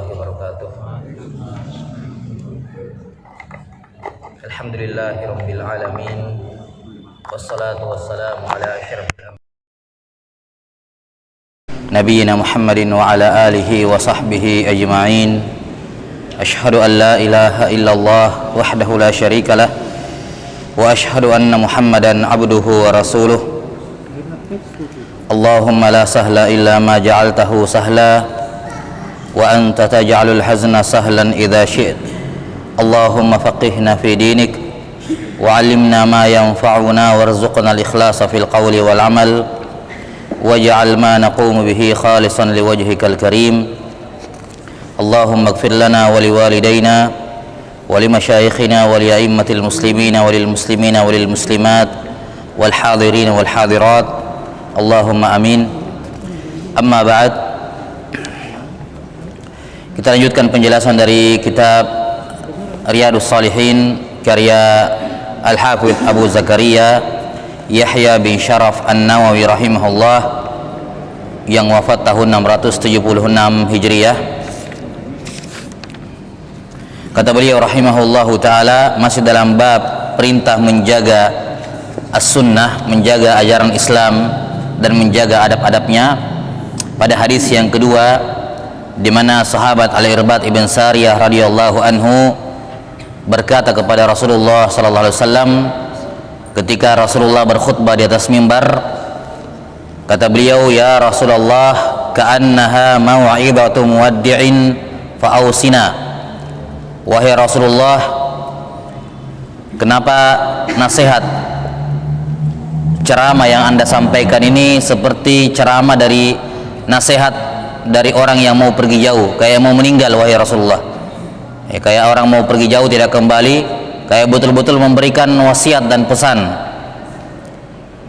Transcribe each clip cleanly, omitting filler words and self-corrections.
wabarakatuh. Alhamdulillahirabbil alamin. Wassalatu wassalamu ala asyrafil nabiyina Muhammadin wa ala alihi wa sahbihi ajma'in. Asyhadu an la ilaha illallah wahdahu la syarikalah wa asyhadu anna Muhammadan abduhu wa rasuluh. Allahumma la sahla illa ma ja'altahu sahla wa anta taj'alul hazna sahlan idza syi'ta. Allahumma faqihna fi dinik wa 'allimna ma yanfa'una warzuqna al-ikhlasa fil qawli wal 'amal waj'al ma naqumu bihi khalisan liwajhikal karim. Allahumma ighfir lana wa liwalidayna wa limasyayikhina wa li'a'immatil muslimina wa lil muslimina wa lil muslimat wal hadirin wal hadirat. Allahumma amin. Amma ba'd. Kita lanjutkan penjelasan dari kitab Riyadhus Shalihin karya Al-Hafidz Abu Zakaria Yahya bin Sharaf An-Nawawi rahimahullah yang wafat tahun 676 Hijriah. Kata beliau rahimahullahu taala, masih dalam bab perintah menjaga as-sunnah, menjaga ajaran Islam dan menjaga adab-adabnya. Pada hadis yang kedua, di mana sahabat Al-Irbad ibn Sariyah radhiyallahu anhu berkata kepada Rasulullah sallallahu alaihi wasallam ketika Rasulullah berkhutbah di atas mimbar, kata beliau, "Ya Rasulullah, ka'annaha mau'izatu muwaddi'in fa'ausina." Wahai Rasulullah, kenapa nasihat ceramah yang Anda sampaikan ini seperti ceramah dari nasihat dari orang yang mau pergi jauh, kayak mau meninggal wahai Rasulullah. Kayak orang mau pergi jauh tidak kembali, kayak betul-betul memberikan wasiat dan pesan.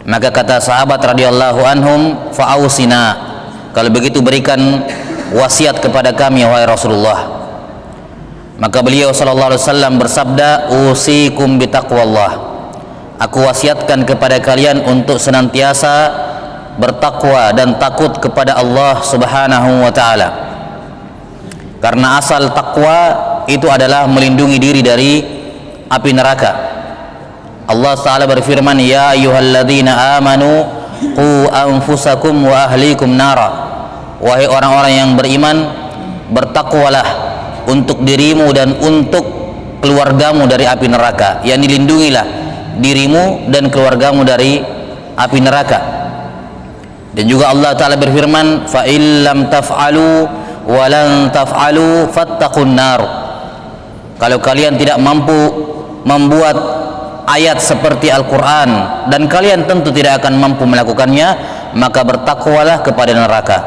Maka kata sahabat radhiyallahu anhum, fa'ausina, kalau begitu berikan wasiat kepada kami wahai Rasulullah. Maka beliau sallallahu alaihi wasallam bersabda, usikum bitaqwallah, aku wasiatkan kepada kalian untuk senantiasa bertakwa dan takut kepada Allah Subhanahu wa taala. Karena asal takwa itu adalah melindungi diri dari api neraka. Allah taala berfirman, ya ayyuhalladzina amanu qu anfusakum wa ahlikum nara. Wahai orang-orang yang beriman, bertakwalah untuk dirimu dan untuk keluargamu dari api neraka. Yani lindungilah dirimu dan keluargamu dari api neraka. Dan juga Allah Ta'ala berfirman, fa illam taf'alu wa lan taf'alu fattaqun nar. Kalau kalian tidak mampu membuat ayat seperti Al-Quran dan kalian tentu tidak akan mampu melakukannya, maka bertakwalah kepada neraka.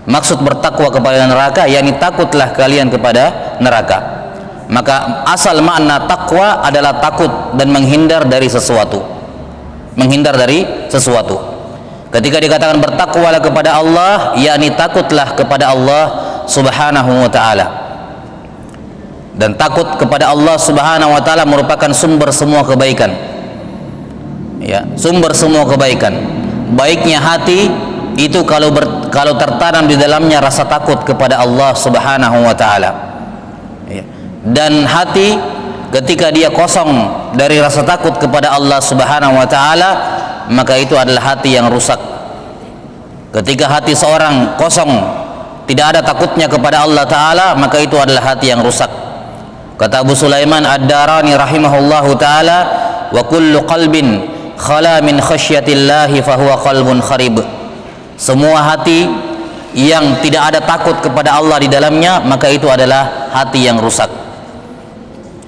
Maksud bertakwa kepada neraka, yakni takutlah kalian kepada neraka. Maka asal makna takwa adalah takut dan menghindar dari sesuatu. Menghindar dari sesuatu. Ketika dikatakan bertakwalah kepada Allah, yakni takutlah kepada Allah Subhanahu wa taala. Dan takut kepada Allah Subhanahu wa taala merupakan sumber semua kebaikan. Ya, sumber semua kebaikan. Baiknya hati itu kalau tertanam di dalamnya rasa takut kepada Allah Subhanahu wa taala. Ya. Dan hati ketika dia kosong dari rasa takut kepada Allah Subhanahu wa taala, maka itu adalah hati yang rusak. Ketika hati seorang kosong, tidak ada takutnya kepada Allah Ta'ala, maka itu adalah hati yang rusak. Kata Abu Sulaiman Ad-Darani rahimahullahu ta'ala, wa kullu qalbin khala min khasyatillahi fahuwa qalbun kharib. Semua hati yang tidak ada takut kepada Allah di dalamnya, maka itu adalah hati yang rusak.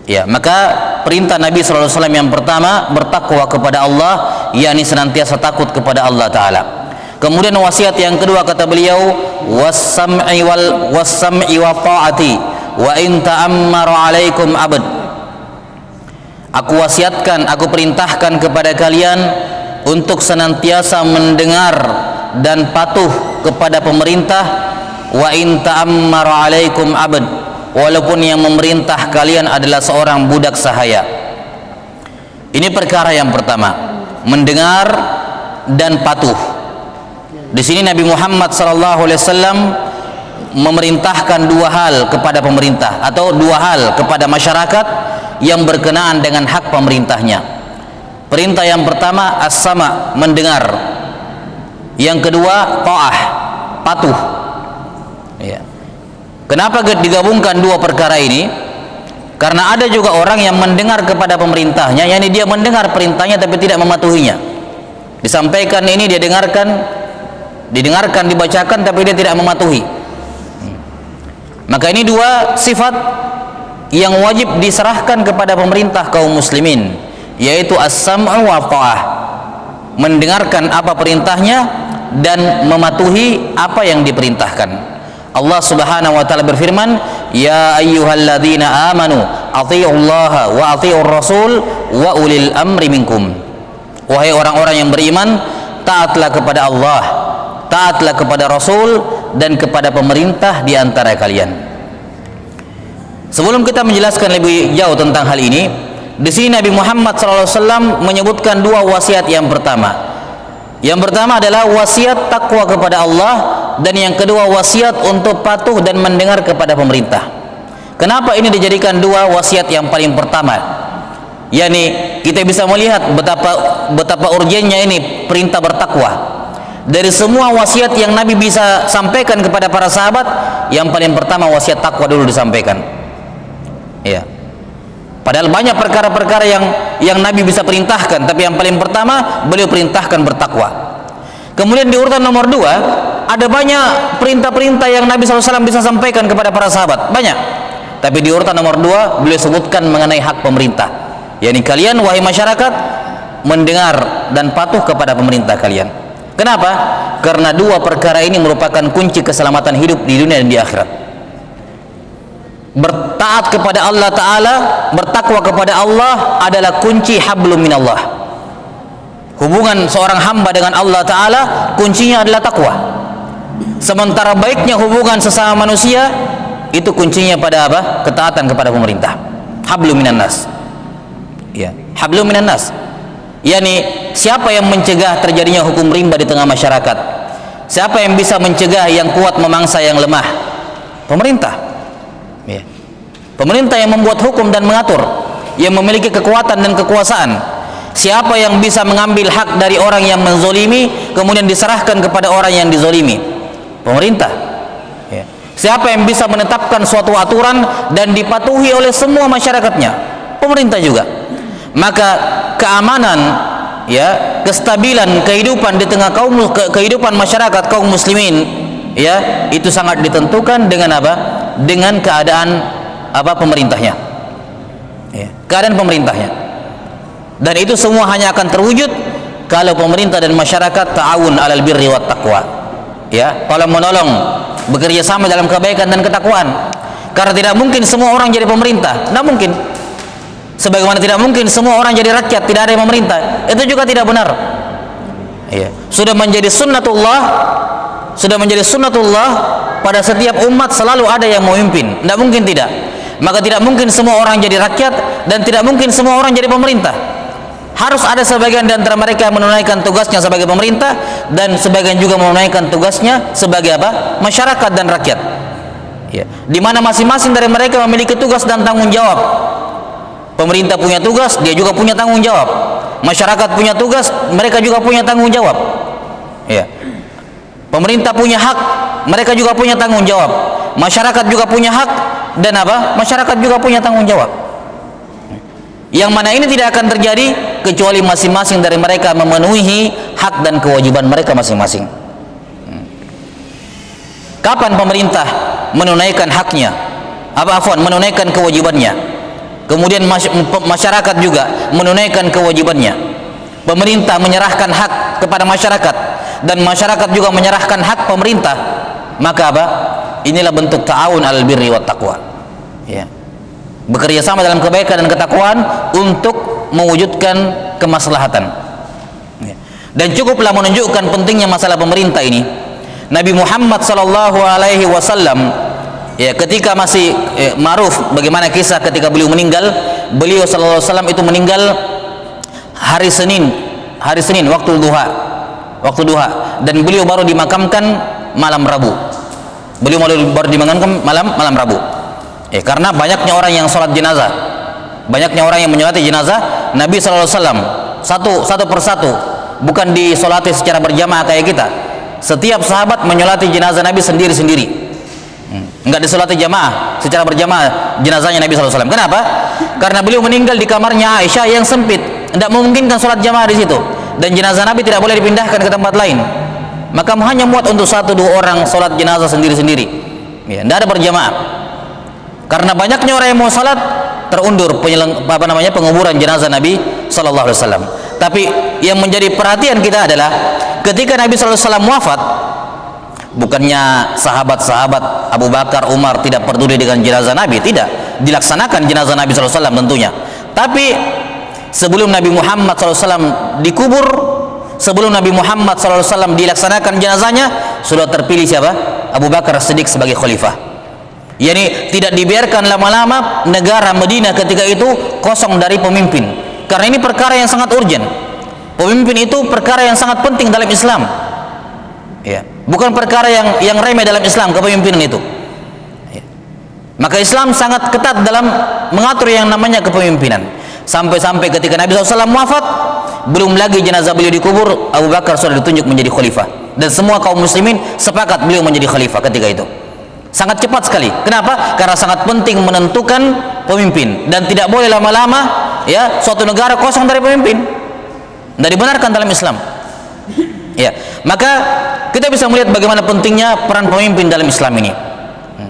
Ya, maka perintah Nabi sallallahu alaihi wasallam yang pertama, bertakwa kepada Allah, yakni senantiasa takut kepada Allah Ta'ala. Kemudian wasiat yang kedua kata beliau, was-sam'i wa ta'ati wa in ta'ammara 'alaikum 'abd. Aku wasiatkan, aku perintahkan kepada kalian untuk senantiasa mendengar dan patuh kepada pemerintah, wa in ta'ammara 'alaikum 'abd, walaupun yang memerintah kalian adalah seorang budak sahaya. Ini perkara yang pertama, mendengar dan patuh. Di sini Nabi Muhammad sallallahu alaihi wasallam memerintahkan dua hal kepada pemerintah atau dua hal kepada masyarakat yang berkenaan dengan hak pemerintahnya. Perintah yang pertama as-sama, mendengar. Yang kedua ta'ah, patuh. Ya. Kenapa digabungkan dua perkara ini? Karena ada juga orang yang mendengar kepada pemerintahnya, yakni dia mendengar perintahnya tapi tidak mematuhinya. Disampaikan ini dia didengarkan, dibacakan tapi dia tidak mematuhi. Maka ini dua sifat yang wajib diserahkan kepada pemerintah kaum muslimin, yaitu as-sam'u wa ta'ah, mendengarkan apa perintahnya dan mematuhi apa yang diperintahkan. Allah Subhanahu wa taala berfirman, "Ya ayyuhalladzina amanu athi'ullaha wa athi'ur rasul wa ulil amri minkum." Wahai orang-orang yang beriman, taatlah kepada Allah, taatlah kepada Rasul dan kepada pemerintah di antara kalian. Sebelum kita menjelaskan lebih jauh tentang hal ini, di sini Nabi Muhammad SAW menyebutkan dua wasiat yang pertama. Yang pertama adalah wasiat takwa kepada Allah, dan yang kedua wasiat untuk patuh dan mendengar kepada pemerintah. Kenapa ini dijadikan dua wasiat yang paling pertama? Yani kita bisa melihat betapa urgennya ini perintah bertakwa. Dari semua wasiat yang Nabi bisa sampaikan kepada para sahabat, yang paling pertama wasiat takwa dulu disampaikan. Ya. Padahal banyak perkara-perkara yang Nabi bisa perintahkan, tapi yang paling pertama beliau perintahkan bertakwa. Kemudian di urutan nomor 2 ada banyak perintah-perintah yang Nabi SAW bisa sampaikan kepada para sahabat, banyak. Tapi di urutan nomor 2 beliau sebutkan mengenai hak pemerintah. Yani kalian wahai masyarakat mendengar dan patuh kepada pemerintah kalian. Kenapa? Karena dua perkara ini merupakan kunci keselamatan hidup di dunia dan di akhirat. Bertaat kepada Allah Ta'ala, bertakwa kepada Allah adalah kunci hablum minallah. Hubungan seorang hamba dengan Allah Ta'ala kuncinya adalah takwa. Sementara baiknya hubungan sesama manusia itu kuncinya pada apa? Ketaatan kepada pemerintah. Hablum minan nas. Ya, hablum minan nas. Yani siapa yang mencegah terjadinya hukum rimba di tengah masyarakat? Siapa yang bisa mencegah yang kuat memangsa yang lemah? Pemerintah. Ya. Pemerintah yang membuat hukum dan mengatur, yang memiliki kekuatan dan kekuasaan. Siapa yang bisa mengambil hak dari orang yang menzolimi kemudian diserahkan kepada orang yang dizolimi? Pemerintah. Ya. Siapa yang bisa menetapkan suatu aturan dan dipatuhi oleh semua masyarakatnya? Pemerintah juga. Maka keamanan, ya, kestabilan kehidupan di tengah kehidupan masyarakat kaum muslimin, ya, itu sangat ditentukan dengan apa? Dengan keadaan apa? Pemerintahnya. Ya, keadaan pemerintahnya. Dan itu semua hanya akan terwujud kalau pemerintah dan masyarakat ta'awun 'alal birri wat taqwa. Ya, tolong menolong, bekerja sama dalam kebaikan dan ketakwaan. Karena tidak mungkin semua orang jadi pemerintah, tidak mungkin. Sebagaimana tidak mungkin semua orang jadi rakyat, tidak ada yang memerintah. Itu juga tidak benar. Ya. Sudah menjadi sunnatullah pada setiap umat selalu ada yang memimpin. Tidak mungkin tidak. Maka tidak mungkin semua orang jadi rakyat dan tidak mungkin semua orang jadi pemerintah. Harus ada sebagian di antara mereka yang menunaikan tugasnya sebagai pemerintah dan sebagian juga menunaikan tugasnya sebagai apa? Masyarakat dan rakyat. Ya. Di mana masing-masing dari mereka memiliki tugas dan tanggung jawab. Pemerintah punya tugas, dia juga punya tanggung jawab. Masyarakat punya tugas, mereka juga punya tanggung jawab. Ya. Pemerintah punya hak, mereka juga punya tanggung jawab. Masyarakat juga punya hak dan apa? Masyarakat juga punya tanggung jawab. Yang mana ini tidak akan terjadi kecuali masing-masing dari mereka memenuhi hak dan kewajiban mereka masing-masing. Kapan pemerintah menunaikan haknya? Menunaikan kewajibannya? Kemudian masyarakat juga menunaikan kewajibannya. Pemerintah menyerahkan hak kepada masyarakat dan masyarakat juga menyerahkan hak pemerintah. Maka apa? Inilah bentuk ta'awun 'alal birri wat taqwa. Ya. Bekerja sama dalam kebaikan dan ketakwaan untuk mewujudkan kemaslahatan. Ya. Dan cukuplah menunjukkan pentingnya masalah pemerintah ini. Nabi Muhammad SAW, ya, ketika masih ma'ruf bagaimana kisah ketika beliau meninggal, beliau sallallahu alaihi wasallam itu meninggal hari Senin waktu duha, dan beliau baru dimakamkan malam Rabu. Beliau baru dimakamkan malam Rabu. Karena banyaknya orang yang sholat jenazah, banyaknya orang yang menyolati jenazah Nabi SAW satu persatu, bukan disolati secara berjamaah kayak kita. Setiap sahabat menyolati jenazah Nabi sendiri-sendiri, enggak disolati jamaah secara berjamaah jenazahnya Nabi SAW. Kenapa? Karena beliau meninggal di kamarnya Aisyah yang sempit, tidak memungkinkan sholat jamaah di situ, dan jenazah Nabi tidak boleh dipindahkan ke tempat lain. Maka hanya muat untuk 1-2 orang sholat jenazah sendiri-sendiri, tidak ada berjamaah. Karena banyaknya orang yang mau sholat, terundur penguburan jenazah Nabi Sallallahu Alaihi Wasallam. Tapi yang menjadi perhatian kita adalah ketika Nabi Sallallahu Alaihi Wasallam wafat, bukannya sahabat-sahabat Abu Bakar, Umar tidak peduli dengan jenazah Nabi, tidak, dilaksanakan jenazah Nabi Sallallahu Alaihi Wasallam tentunya. Tapi sebelum Nabi Muhammad Sallallahu Alaihi Wasallam dikubur, sebelum Nabi Muhammad Sallallahu Alaihi Wasallam dilaksanakan jenazahnya, sudah terpilih siapa? Abu Bakar Siddiq sebagai khalifah. Yani tidak dibiarkan lama-lama negara Madinah ketika itu kosong dari pemimpin, karena ini perkara yang sangat urgent. Pemimpin itu perkara yang sangat penting dalam Islam, bukan perkara yang remeh dalam Islam, kepemimpinan itu. Maka Islam sangat ketat dalam mengatur yang namanya kepemimpinan. Sampai-sampai ketika Nabi SAW wafat, belum lagi jenazah beliau dikubur, Abu Bakar sudah ditunjuk menjadi khalifah, dan semua kaum muslimin sepakat beliau menjadi khalifah ketika itu. Sangat cepat sekali. Kenapa? Karena sangat penting menentukan pemimpin, dan tidak boleh lama-lama suatu negara kosong dari pemimpin. Tidak dibenarkan dalam Islam. Maka kita bisa melihat bagaimana pentingnya peran pemimpin dalam Islam ini.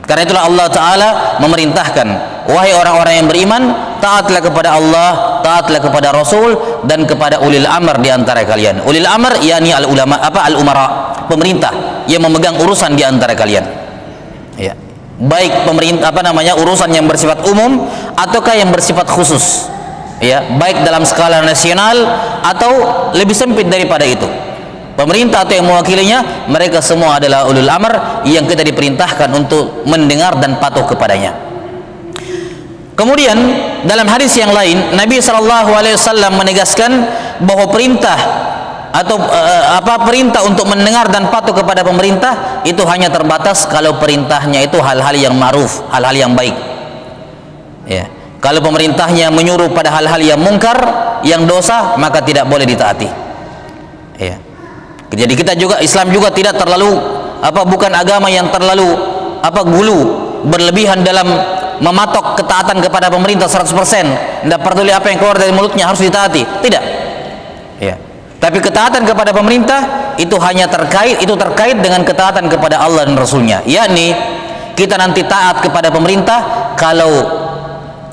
Karena itulah Allah Ta'ala memerintahkan, wahai orang-orang yang beriman, taatlah kepada Allah, taatlah kepada Rasul, dan kepada ulil amr di antara kalian. Ulil amr yakni al-ulama, al-umara, pemerintah yang memegang urusan di antara kalian. Baik pemerintah urusan yang bersifat umum ataukah yang bersifat khusus, baik dalam skala nasional atau lebih sempit daripada itu. Pemerintah atau yang mewakilinya, mereka semua adalah ulul amr yang kita diperintahkan untuk mendengar dan patuh kepadanya. Kemudian dalam hadis yang lain, Nabi SAW menegaskan bahwa perintah atau perintah untuk mendengar dan patuh kepada pemerintah itu hanya terbatas kalau perintahnya itu hal-hal yang ma'ruf, hal-hal yang baik. Kalau pemerintahnya menyuruh pada hal-hal yang mungkar, yang dosa, maka tidak boleh ditaati. Jadi kita juga, Islam juga tidak terlalu bukan agama yang terlalu gulu, berlebihan dalam mematok ketaatan kepada pemerintah 100%. Tidak peduli apa yang keluar dari mulutnya harus ditaati, tidak. Tapi ketaatan kepada pemerintah itu hanya terkait dengan ketaatan kepada Allah dan Rasulnya. Yakni kita nanti taat kepada pemerintah kalau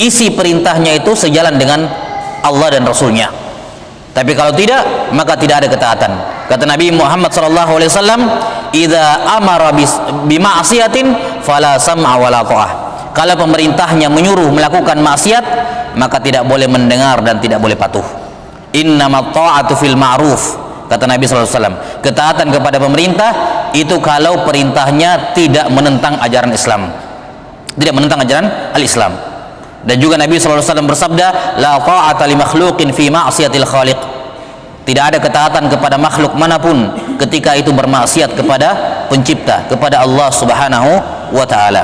isi perintahnya itu sejalan dengan Allah dan Rasulnya. Tapi kalau tidak, maka tidak ada ketaatan. Kata Nabi Muhammad SAW, "Idza amara bima'siyatin fala sam'a wala ta'ah." Kalau pemerintahnya menyuruh melakukan maksiat, maka tidak boleh mendengar dan tidak boleh patuh. Innamat ta'atu fil ma'ruf, kata Nabi SAW. Ketaatan kepada pemerintah itu kalau perintahnya tidak menentang ajaran Islam, tidak menentang ajaran al-Islam. Dan juga Nabi SAW bersabda, la ta'ata li makhluqin fi ma'siyatil khaliq. Tidak ada ketaatan kepada makhluk manapun ketika itu bermaksiat kepada pencipta, kepada Allah Subhanahu wa ta'ala.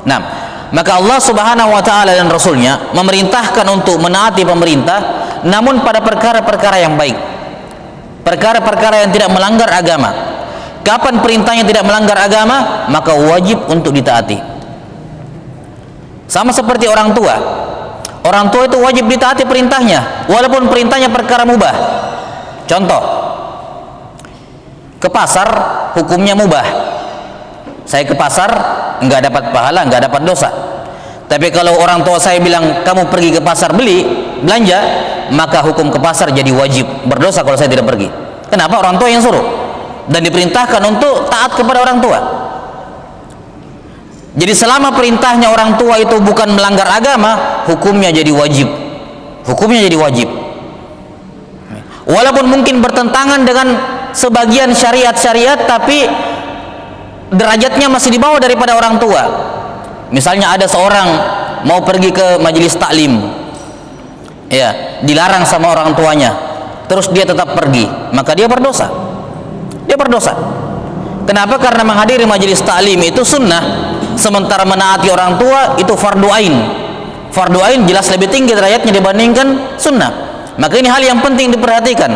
Nah, maka Allah Subhanahu wa ta'ala dan Rasulnya memerintahkan untuk menaati pemerintah, namun pada perkara-perkara yang baik, perkara-perkara yang tidak melanggar agama. Kapan perintahnya tidak melanggar agama, maka wajib untuk ditaati. Sama seperti orang tua. Orang tua itu wajib ditaati perintahnya, walaupun perintahnya perkara mubah. Contoh, ke pasar hukumnya mubah. Saya ke pasar enggak dapat pahala, enggak dapat dosa. Tapi kalau orang tua saya bilang kamu pergi ke pasar belanja, maka hukum ke pasar jadi wajib, berdosa kalau saya tidak pergi. Kenapa? Orang tua yang suruh, dan diperintahkan untuk taat kepada orang tua. Jadi selama perintahnya orang tua itu bukan melanggar agama, hukumnya jadi wajib. Hukumnya jadi wajib. Walaupun mungkin bertentangan dengan sebagian syariat-syariat, tapi derajatnya masih di bawah daripada orang tua. Misalnya ada seorang mau pergi ke majelis taklim, dilarang sama orang tuanya, terus dia tetap pergi, maka dia berdosa. Dia berdosa. Kenapa? Karena menghadiri majelis taklim itu sunnah, sementara menaati orang tua itu fardu ain. Fardu ain jelas lebih tinggi derajatnya dibandingkan sunnah. Maka ini hal yang penting diperhatikan,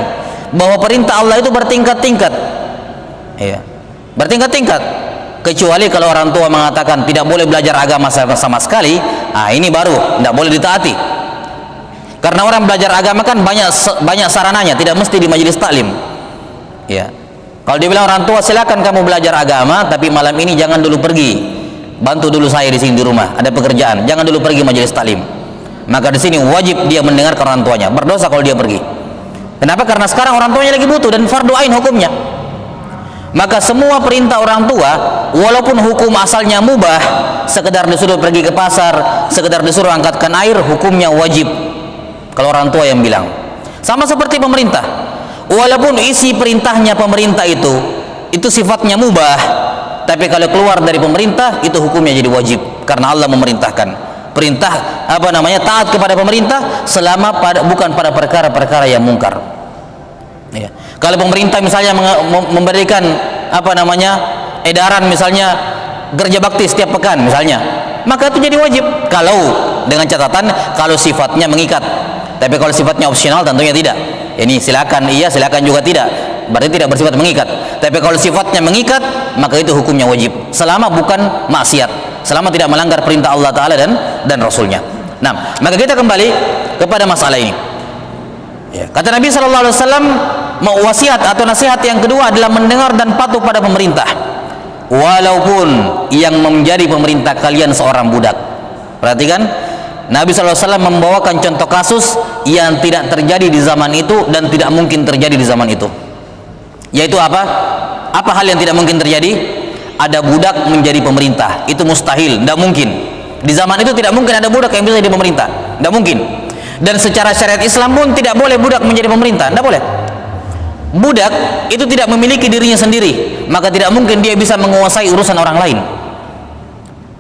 bahwa perintah Allah itu bertingkat-tingkat, ya, bertingkat-tingkat. Kecuali kalau orang tua mengatakan tidak boleh belajar agama sama sekali, ini baru tidak boleh ditaati. Karena orang belajar agama kan banyak sarananya, tidak mesti di majelis taklim. Ya, kalau dia bilang orang tua silakan kamu belajar agama, tapi malam ini jangan dulu pergi, bantu dulu saya di sini di rumah, ada pekerjaan, jangan dulu pergi majelis taklim. Maka di sini wajib dia mendengarkan orang tuanya, berdosa kalau dia pergi. Kenapa? Karena sekarang orang tuanya lagi butuh dan fardu ain hukumnya. Maka semua perintah orang tua, walaupun hukum asalnya mubah, sekedar disuruh pergi ke pasar, sekedar disuruh angkatkan air, hukumnya wajib kalau orang tua yang bilang. Sama seperti pemerintah, walaupun isi perintahnya pemerintah itu sifatnya mubah, tapi kalau keluar dari pemerintah itu hukumnya jadi wajib, karena Allah memerintahkan. Perintah taat kepada pemerintah selama bukan pada perkara-perkara yang mungkar. Ya. Kalau pemerintah misalnya memberikan edaran misalnya kerja bakti setiap pekan misalnya, maka itu jadi wajib, kalau dengan catatan kalau sifatnya mengikat. Tapi kalau sifatnya opsional tentunya tidak. Ini silakan iya, silakan juga tidak, berarti tidak bersifat mengikat. Tapi kalau sifatnya mengikat, maka itu hukumnya wajib selama bukan maksiat, selama tidak melanggar perintah Allah Ta'ala dan Rasulnya. Nah, maka kita kembali kepada masalah ini. Ya, kata Nabi SAW, wasiat atau nasihat yang kedua adalah mendengar dan patuh pada pemerintah, walaupun yang menjadi pemerintah kalian seorang budak. Perhatikan, Nabi SAW membawakan contoh kasus yang tidak terjadi di zaman itu dan tidak mungkin terjadi di zaman itu. Yaitu apa? Apa hal yang tidak mungkin terjadi? Ada budak menjadi pemerintah, itu mustahil, tidak mungkin. Di zaman itu tidak mungkin ada budak yang bisa jadi pemerintah, tidak mungkin. Dan secara syariat Islam pun tidak boleh budak menjadi pemerintah, tidak boleh. Budak itu tidak memiliki dirinya sendiri, maka tidak mungkin dia bisa menguasai urusan orang lain.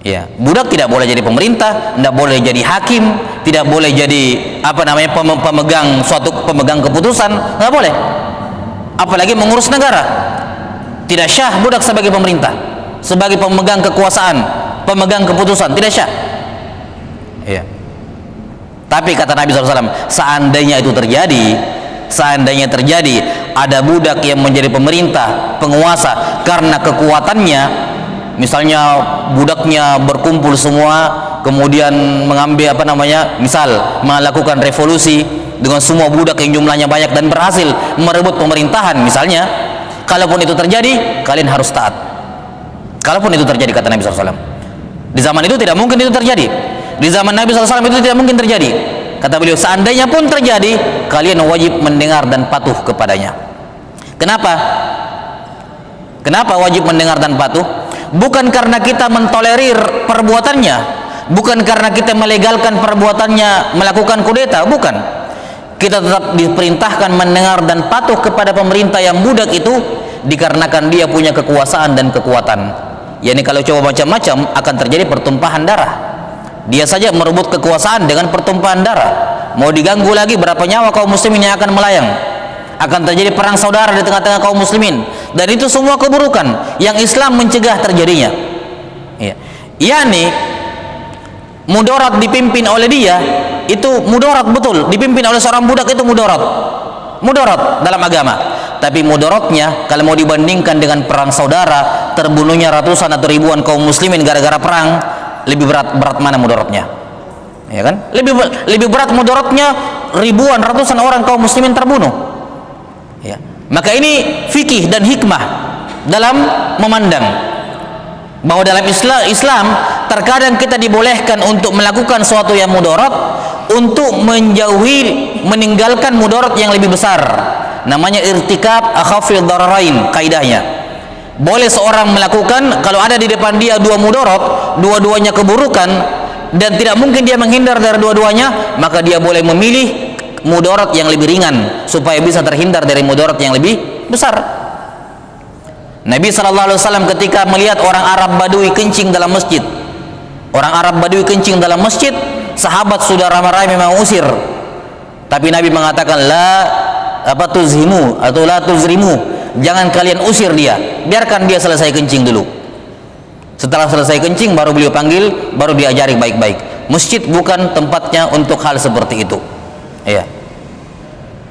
Ya, budak tidak boleh jadi pemerintah, tidak boleh jadi hakim, tidak boleh jadi pemegang keputusan, tidak boleh. Apalagi mengurus negara. Tidak syah budak sebagai pemerintah, sebagai pemegang kekuasaan, pemegang keputusan, tidak syah. Ya. Tapi kata Nabi SAW, seandainya terjadi ada budak yang menjadi pemerintah, penguasa karena kekuatannya, misalnya budaknya berkumpul semua kemudian mengambil misal melakukan revolusi dengan semua budak yang jumlahnya banyak dan berhasil merebut pemerintahan misalnya, kalaupun itu terjadi kalian harus taat. Kalaupun itu terjadi, kata Nabi SAW. Di zaman itu tidak mungkin itu terjadi. Di zaman Nabi SAW itu tidak mungkin terjadi. Kata beliau, seandainya pun terjadi, kalian wajib mendengar dan patuh kepadanya. Kenapa? Kenapa wajib mendengar dan patuh? Bukan karena kita mentolerir perbuatannya, bukan karena kita melegalkan perbuatannya melakukan kudeta, bukan. Kita tetap diperintahkan mendengar dan patuh kepada pemerintah yang budak itu dikarenakan dia punya kekuasaan dan kekuatan. Yani kalau coba macam-macam akan terjadi pertumpahan darah. Dia saja merebut kekuasaan dengan pertumpahan darah. Mau diganggu lagi, berapa nyawa kaum muslimin yang akan melayang. Akan terjadi perang saudara di tengah-tengah kaum muslimin. Dan itu semua keburukan yang Islam mencegah terjadinya. Ya. Yani mudarat dipimpin oleh dia itu mudarat betul. Dipimpin oleh seorang budak itu mudarat. Mudarat dalam agama. Tapi mudaratnya kalau mau dibandingkan dengan perang saudara, terbunuhnya ratusan atau ribuan kaum muslimin gara-gara perang, lebih berat mana mudaratnya? Ya kan? Lebih berat mudaratnya ribuan ratusan orang kaum muslimin terbunuh. Ya. Maka ini fikih dan hikmah dalam memandang bahwa dalam Islam terkadang kita dibolehkan untuk melakukan sesuatu yang mudarat untuk meninggalkan mudarat yang lebih besar. Namanya irtikab akhafil dararain kaidahnya. Boleh seorang melakukan kalau ada di depan dia dua mudarat, dua-duanya keburukan dan tidak mungkin dia menghindar dari dua-duanya, maka dia boleh memilih mudarat yang lebih ringan supaya bisa terhindar dari mudarat yang lebih besar. Nabi SAW ketika melihat orang Arab Badui kencing dalam masjid, sahabat sudah ramai-ramai mengusir, tapi Nabi mengatakan la tuzhimu atau la tuzrimu, jangan kalian usir dia, biarkan dia selesai kencing dulu. Setelah selesai kencing baru beliau panggil, baru diajari baik-baik. Masjid bukan tempatnya untuk hal seperti itu. Ya.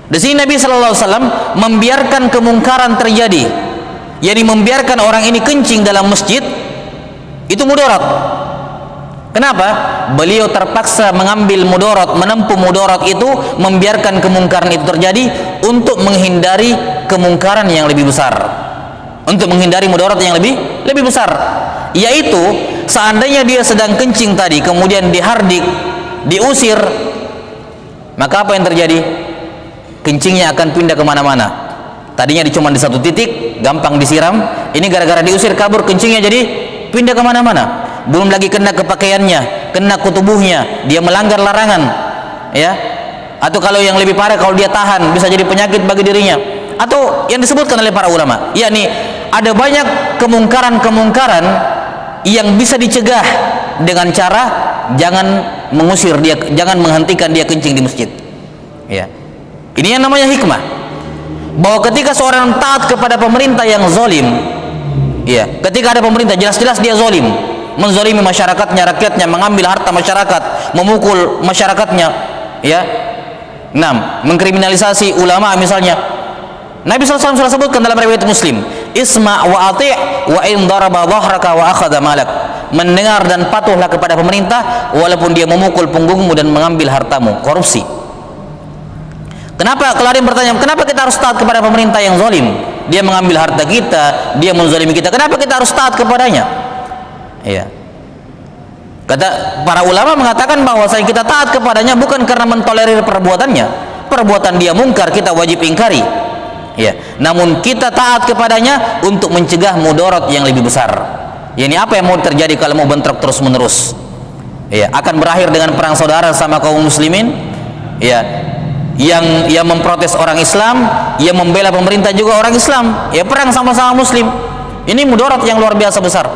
Di sini Nabi sallallahu alaihi wasallam membiarkan kemungkaran terjadi. Yani membiarkan orang ini kencing dalam masjid itu mudarat. Kenapa? Beliau terpaksa mengambil mudarat, menempuh mudarat itu, membiarkan kemungkaran itu terjadi untuk menghindari kemungkaran yang lebih besar. Untuk menghindari mudarat yang lebih besar, yaitu seandainya dia sedang kencing tadi kemudian dihardik, diusir, maka apa yang terjadi? Kencingnya akan pindah kemana-mana. Tadinya cuma di satu titik, gampang disiram. Ini gara-gara diusir kabur, kencingnya jadi pindah kemana-mana. Belum lagi kena ke pakaiannya, kena ke tubuhnya, dia melanggar larangan, ya. Atau kalau yang lebih parah, kalau dia tahan, bisa jadi penyakit bagi dirinya. Atau yang disebutkan oleh para ulama, yakni ada banyak kemungkaran-kemungkaran yang bisa dicegah dengan cara jangan mengusir dia, jangan menghentikan dia kencing di masjid. Ya. Ini yang namanya hikmah. Bahwa ketika seorang taat kepada pemerintah yang zalim, ya, ketika ada pemerintah jelas-jelas dia zalim, menzalimi masyarakatnya, rakyatnya, mengambil harta masyarakat, memukul masyarakatnya, ya. 6. Mengkriminalisasi ulama misalnya. Nabi SAW sudah sebutkan dalam riwayat Muslim, isma' wa ati' wa in daraba dhahraka wa akhadha malak. Mendengar dan patuhlah kepada pemerintah walaupun dia memukul punggungmu dan mengambil hartamu. Korupsi. Kenapa? Kalau ada yang bertanya, kenapa kita harus taat kepada pemerintah yang zalim? Dia mengambil harta kita, dia menzalimi kita. Kenapa kita harus taat kepadanya? Iya. Kata para ulama mengatakan bahwa kita taat kepadanya bukan karena mentolerir perbuatannya. Perbuatan dia mungkar kita wajib ingkari. Ya, namun kita taat kepadanya untuk mencegah mudarat yang lebih besar. Yani apa yang mau terjadi kalau mau bentrok terus menerus? Ya, akan berakhir dengan perang saudara sama kaum muslimin. Ya, yang memprotes orang Islam, yang membela pemerintah juga orang Islam. Ya, perang sama-sama muslim. Ini mudarat yang luar biasa besar.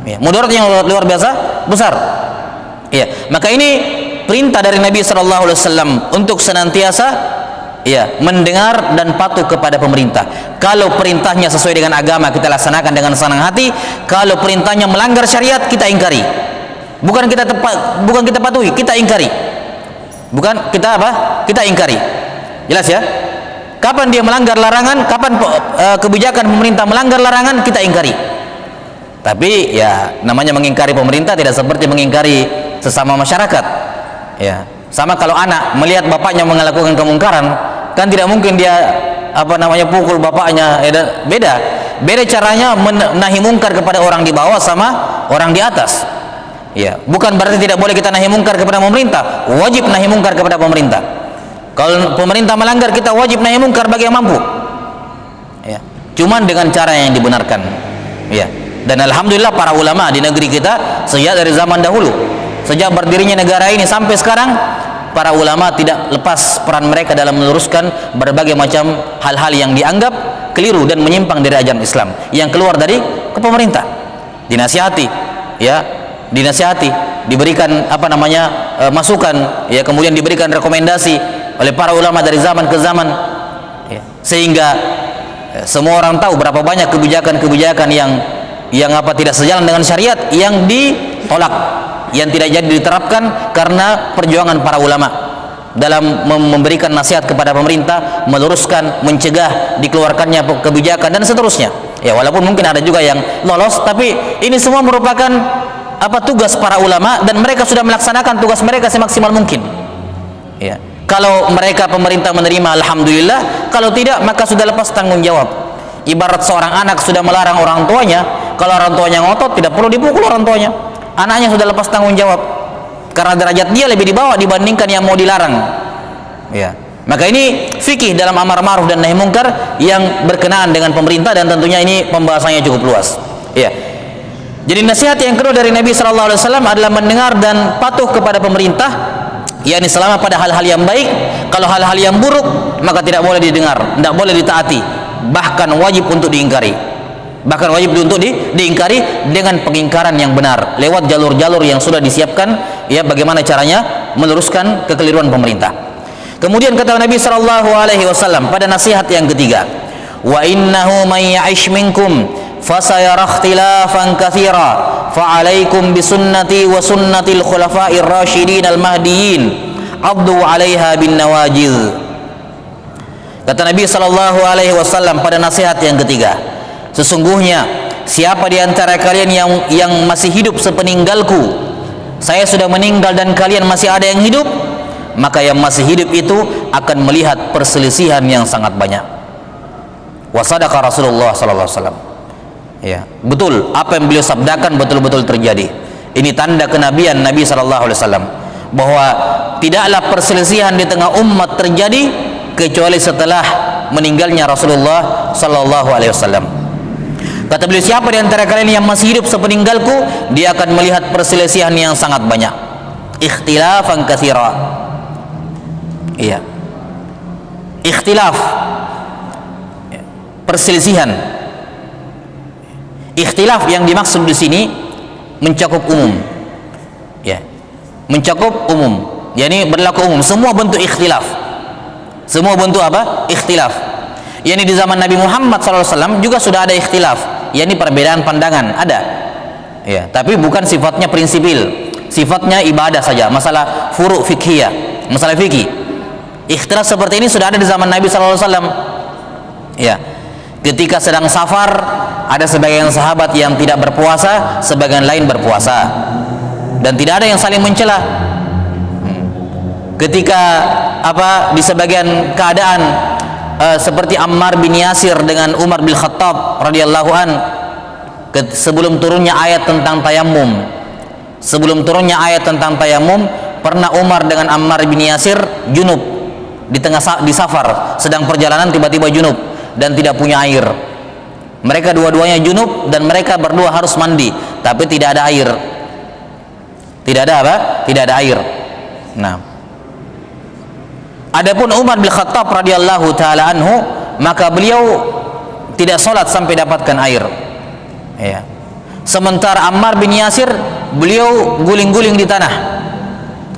Ya, mudarat yang luar biasa besar. Ya, maka ini perintah dari Nabi sallallahu alaihi wasallam untuk senantiasa ya mendengar dan patuh kepada pemerintah. Kalau perintahnya sesuai dengan agama kita laksanakan dengan senang hati, kalau perintahnya melanggar syariat kita ingkari. Bukan kita patuhi, kita ingkari. Bukan kita apa? Kita ingkari. Jelas ya? Kapan dia melanggar larangan, kapan kebijakan pemerintah melanggar larangan, kita ingkari. Tapi ya namanya mengingkari pemerintah tidak seperti mengingkari sesama masyarakat. Ya, sama kalau anak melihat bapaknya melakukan kemungkaran, kan tidak mungkin dia pukul bapaknya. Beda caranya menahi mungkar kepada orang di bawah sama orang di atas. Ya, bukan berarti tidak boleh kita nahi mungkar kepada pemerintah, wajib nahi mungkar kepada pemerintah. Kalau pemerintah melanggar, kita wajib nahi mungkar bagi yang mampu. Ya, cuman dengan cara yang dibenarkan. Ya. Dan alhamdulillah para ulama di negeri kita sejak dari zaman dahulu, sejak berdirinya negara ini sampai sekarang, para ulama tidak lepas peran mereka dalam meluruskan berbagai macam hal-hal yang dianggap keliru dan menyimpang dari ajaran Islam yang keluar dari pemerintah. Dinasihati, ya, diberikan masukan, ya, kemudian diberikan rekomendasi oleh para ulama dari zaman ke zaman, ya, sehingga semua orang tahu berapa banyak kebijakan-kebijakan yang tidak sejalan dengan syariat yang ditolak, yang tidak jadi diterapkan karena perjuangan para ulama dalam memberikan nasihat kepada pemerintah, meluruskan, mencegah dikeluarkannya kebijakan dan seterusnya. Ya, walaupun mungkin ada juga yang lolos, tapi ini semua merupakan tugas para ulama dan mereka sudah melaksanakan tugas mereka semaksimal mungkin. Ya. Kalau mereka pemerintah menerima, alhamdulillah. Kalau tidak, maka sudah lepas tanggung jawab. Ibarat seorang anak sudah melarang orang tuanya, kalau orang tuanya ngotot tidak perlu dipukul orang tuanya. Anaknya sudah lepas tanggung jawab karena derajat dia lebih di bawah dibandingkan yang mau dilarang. Ya. Maka ini fikih dalam amar ma'ruf dan nahi mungkar yang berkenaan dengan pemerintah, dan tentunya ini pembahasannya cukup luas. Ya. Jadi nasihat yang kedua dari Nabi sallallahu alaihi wasallam adalah mendengar dan patuh kepada pemerintah, yakni selama pada hal-hal yang baik. Kalau hal-hal yang buruk maka tidak boleh didengar, tidak boleh ditaati, bahkan wajib untuk diingkari. Bahkan wajib untuk diingkari dengan pengingkaran yang benar lewat jalur-jalur yang sudah disiapkan, ya, bagaimana caranya meluruskan kekeliruan pemerintah. Kemudian kata Nabi sallallahu alaihi wasallam pada nasihat yang ketiga, wa innahu man ya'ish minkum fasayara ikhtilafan katsira fa 'alaikum bi sunnati wa sunnatil khulafa'ir rasyidin al mahdiyyin addu 'alaiha bin nawajidh. Kata Nabi sallallahu alaihi wasallam pada nasihat yang ketiga, sesungguhnya siapa di antara kalian yang masih hidup sepeninggalku, saya sudah meninggal dan kalian masih ada yang hidup, maka yang masih hidup itu akan melihat perselisihan yang sangat banyak. Wa sadaqa Rasulullah sallallahu alaihi wasallam. Ya, betul apa yang beliau sabdakan betul-betul terjadi. Ini tanda kenabian Nabi sallallahu alaihi wasallam bahwa tidaklah perselisihan di tengah umat terjadi kecuali setelah meninggalnya Rasulullah sallallahu alaihi wasallam. Kata beliau, siapa di antara kalian yang masih hidup sepeninggalku, dia akan melihat perselisihan yang sangat banyak. Ikhtilafan katsira. Iya. Ikhtilaf. Perselisihan. Ikhtilaf yang dimaksud di sini mencakup umum. Ya. Mencakup umum. Yani berlaku umum, semua bentuk ikhtilaf. Semua bentuk apa? Ikhtilaf. Yani di zaman Nabi Muhammad SAW juga sudah ada ikhtilaf, yani perbedaan pandangan ada. Ya, tapi bukan sifatnya prinsipil, sifatnya ibadah saja, masalah furu' fikhiyah, masalah fikih. Ikhtilaf seperti ini sudah ada di zaman Nabi SAW. Ya. Ketika sedang safar, ada sebagian sahabat yang tidak berpuasa, sebagian lain berpuasa, dan tidak ada yang saling mencela. Ketika di sebagian keadaan seperti Ammar bin Yasir dengan Umar bin Khattab radhiyallahu an, sebelum turunnya ayat tentang tayamum, pernah Umar dengan Ammar bin Yasir junub di safar, sedang perjalanan tiba-tiba junub dan tidak punya air. Mereka dua-duanya junub dan mereka berdua harus mandi, tapi tidak ada air. Tidak ada air. Nah, adapun Umar bin Khattab radhiyallahu taala anhu, maka beliau tidak sholat sampai dapatkan air. Ya. Sementara Ammar bin Yasir, beliau guling-guling di tanah.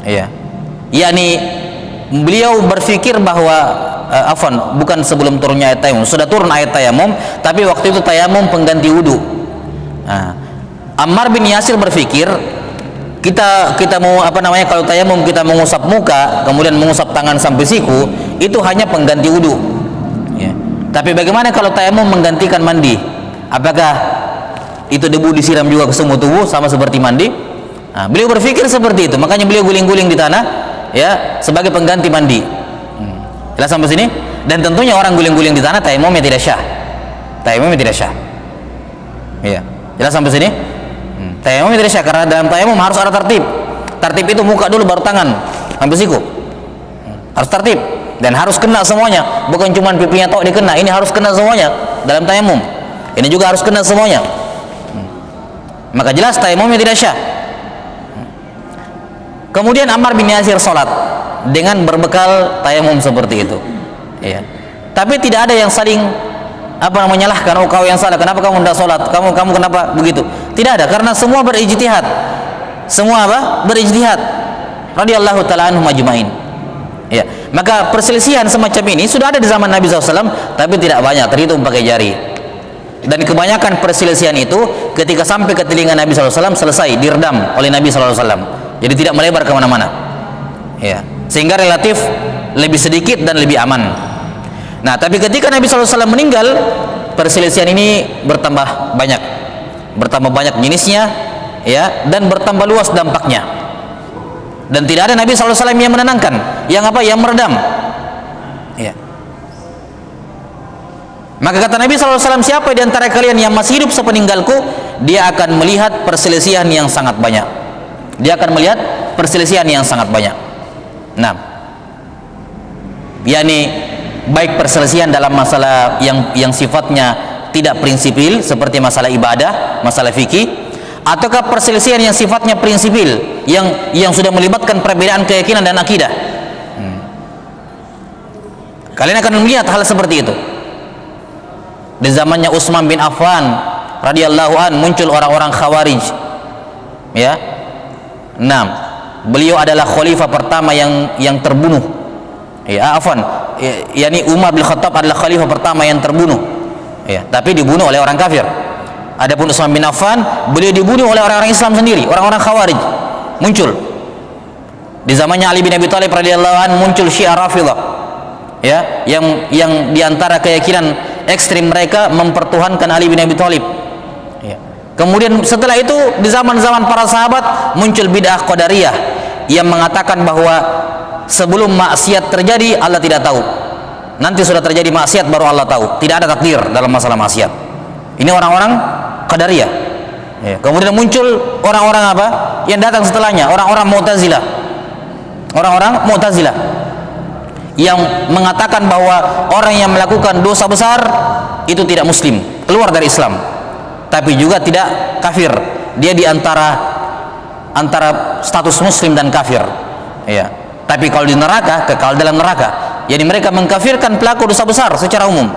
Ya. Yani beliau berpikir bahwa bukan sebelum turunnya ayat tayamum, sudah turun ayat tayamum, tapi waktu itu tayamum pengganti wudu. Nah, Ammar bin Yasir berpikir, kita mau kalau tayamum kita mengusap muka kemudian mengusap tangan sampai siku, itu hanya pengganti wudu. Ya. Tapi bagaimana kalau tayamum menggantikan mandi? Apakah itu debu disiram juga ke semua tubuh sama seperti mandi? Nah, beliau berpikir seperti itu, makanya beliau guling-guling di tanah, ya, sebagai pengganti mandi. Jelas sampai sini? Dan tentunya orang guling-guling di tanah tayamumnya tidak syah. Iya. Jelas sampai sini? Tayamumnya tidak syah karena dalam tayamum harus ada tertib. Tertib itu muka dulu baru tangan sampai siku. Harus tertib dan harus kena semuanya, bukan cuma pipinya tok dikena, ini harus kena semuanya dalam tayamum. Ini juga harus kena semuanya. Maka jelas tayamumnya tidak syah. Kemudian Ammar bin Yasir sholat dengan berbekal tayamum seperti itu. Ya. Tapi tidak ada yang saling menyalahkan, oh kau yang salah, kenapa kamu tidak sholat, kamu kenapa begitu. Tidak ada, karena semua berijtihad. Berijtihad radhiyallahu ta'ala anhum ajmain. Ya. Maka perselisihan semacam ini sudah ada di zaman Nabi SAW, tapi tidak banyak, terhitung pakai jari. Dan kebanyakan perselisihan itu ketika sampai ke telinga Nabi SAW selesai diredam oleh Nabi SAW, jadi tidak melebar kemana-mana. Ya. Sehingga relatif lebih sedikit dan lebih aman. Nah, tapi ketika Nabi SAW meninggal, perselisihan ini bertambah banyak jenisnya, ya, dan bertambah luas dampaknya. Dan tidak ada Nabi SAW yang menenangkan, yang meredam. Ya. Maka kata Nabi SAW, siapa di antara kalian yang masih hidup sepeninggalku, dia akan melihat perselisihan yang sangat banyak. Nah, yakni baik perselisihan dalam masalah yang sifatnya tidak prinsipil seperti masalah ibadah, masalah fikih, ataukah perselisihan yang sifatnya prinsipil yang sudah melibatkan perbedaan keyakinan dan akidah. Kalian akan melihat hal seperti itu. Di zamannya Utsman bin Affan radhiyallahu an muncul orang-orang Khawarij. Ya. 6. Beliau adalah khalifah pertama yang terbunuh. Yani Umar bin Khattab adalah khalifah pertama yang terbunuh Ya, tapi dibunuh oleh orang kafir. Adapun Utsman bin Affan, beliau dibunuh oleh orang-orang Islam sendiri, orang-orang Khawarij. Muncul di zamannya Ali bin Abi Thalib radhiyallahu anhu, muncul Syiah Rafidhah, ya, yang diantara keyakinan ekstrim mereka mempertuhankan Ali bin Abi Thalib. Ya. Kemudian setelah itu di zaman-zaman para sahabat muncul bid'ah Qadariyah yang mengatakan bahwa sebelum maksiat terjadi Allah tidak tahu. Nanti sudah terjadi maksiat baru Allah tahu. Tidak ada takdir dalam masalah maksiat. Ini orang-orang Qadariyah. Ya. Kemudian muncul orang-orang apa? Yang datang setelahnya, orang-orang Mu'tazilah. Orang-orang Mu'tazilah yang mengatakan bahwa orang yang melakukan dosa besar itu tidak muslim, keluar dari Islam. Tapi juga tidak kafir. Dia di antara status muslim dan kafir. Ya. Tapi kalau di neraka, kekal dalam neraka. Jadi mereka mengkafirkan pelaku dosa besar secara umum.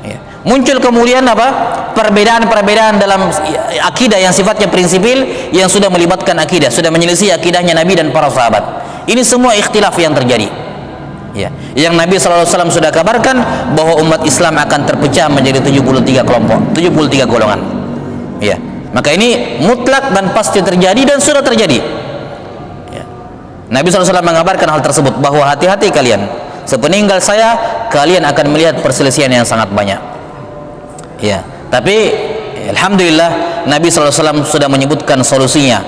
Ya. Muncul kemudian apa? Perbedaan-perbedaan dalam akidah yang sifatnya prinsipil, yang sudah melibatkan akidah, sudah menyelisih akidahnya Nabi dan para sahabat. Ini semua ikhtilaf yang terjadi. Ya. Yang Nabi SAW sudah kabarkan bahwa umat Islam akan terpecah menjadi 73 kelompok, 73 golongan. Ya. Maka ini mutlak dan pasti terjadi dan sudah terjadi. Ya. Nabi SAW mengabarkan hal tersebut, bahwa hati-hati kalian, sepeninggal saya kalian akan melihat perselisihan yang sangat banyak. Ya, tapi alhamdulillah Nabi SAW sudah menyebutkan solusinya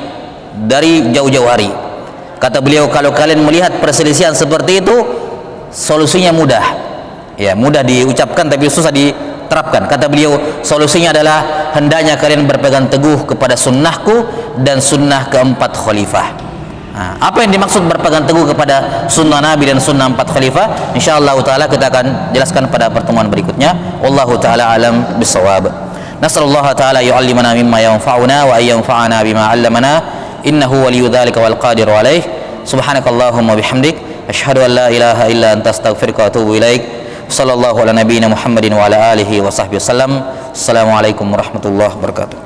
dari jauh-jauh hari. Kata beliau, kalau kalian melihat perselisihan seperti itu, solusinya mudah. Ya, mudah diucapkan tapi susah diterapkan. Kata beliau, solusinya adalah hendaknya kalian berpegang teguh kepada sunnahku dan sunnah keempat khalifah. Nah, apa yang dimaksud berpegang teguh kepada sunnah Nabi dan sunnah 4 khalifah, insyaallah taala kita akan jelaskan pada pertemuan berikutnya. Wallahu taala alam bisawab. Nasallallahu taala yu'allimana mimma yanfa'una wa ayyanfa'ana bima 'allamana, innahu waliyyu dzalika wal qadiru alaih. Subhanakallahumma bihamdik, asyhadu an la ilaha illa anta astaghfiruka wa atubu ilaik. Sallallahu ala nabiyyina Muhammadin wa ala alihi wa sahbihi wasallam. Assalamualaikum warahmatullahi wabarakatuh.